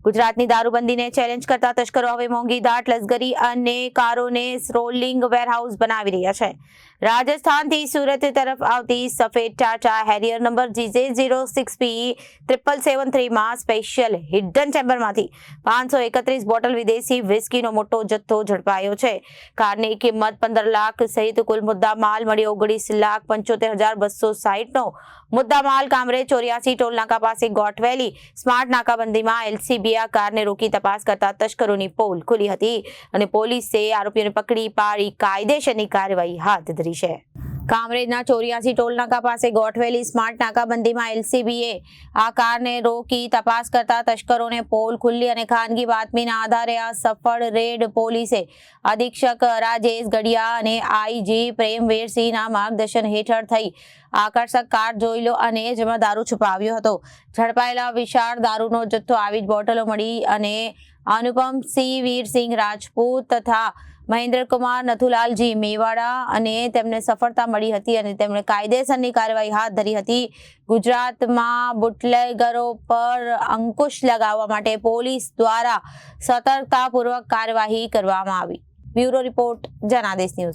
ગુજરાતની દારૂબંધીને ચેલેન્જ કરતા તસ્કરો હવે મોંઘીદાટ લશ્કરી અને કારોને રોલિંગ વેરહાઉસ બનાવી રહ્યા છે। રાજસ્થાનથી સુરત તરફ આવતી સફેદ ટાટા હેરિયર નંબર GJ06P 7773 માં સ્પેશિયલ હિડન ચેમ્બરમાંથી 531 બોટલ વિદેશી વિસ્કીનો મોટો જથ્થો ઝડપાયો છે। કારની કિંમત 15 લાખ સહિત કુલ મુદ્દા માલ મળી 19,75,260નો મુદ્દા માલ કામરેજ 84 ટોલ નાકા પાસે ગોઠવેલી સ્માર્ટ નાકાબંધીમાં LCB આ કારને રોકી તપાસ કરતા તસ્કરોની પોલ ખુલી હતી અને પોલીસે આરોપીઓને પકડી પાડી કાયદેસરની કાર્યવાહી હાથ ધરી છે। કામરેજના 84 ટોલ નાકા પાસે ગોઠવેલી સ્માર્ટ નાકાબંધીમાં LCBએ આ કારને રોકી તપાસ કરતા તસ્કરોને પોલ ખુલ્લી અને ખાનગી બાતમીના આધારે આ સફળ રેડ પોલીસે અધિક્ષક રાજેશ ગઢિયા અને IG પ્રેમવીરસિંહના માર્ગદર્શન હેઠળ થઈ આકર્ષક કાર જોઈ લો અને જેમાં દારૂ છુપાવ્યો હતો। ઝડપાયેલા વિશાળ દારૂનો જથ્થો આવી જ બોટલો મળી અને અનુપમસિંહ વીરસિંહ રાજપૂત તથા મહેન્દ્રકુમાર નથુલાલજી મેવાડા અને તેમને સફળતા મળી હતી અને તેમણે કાયદેસરની કાર્યવાહી હાથ ધરી હતી। ગુજરાતમાં બુટલેગરો પર અંકુશ લગાવવા માટે પોલીસ દ્વારા સતર્કતાપૂર્વક કાર્યવાહી કરવામાં આવી। Bureau report Janadesh news.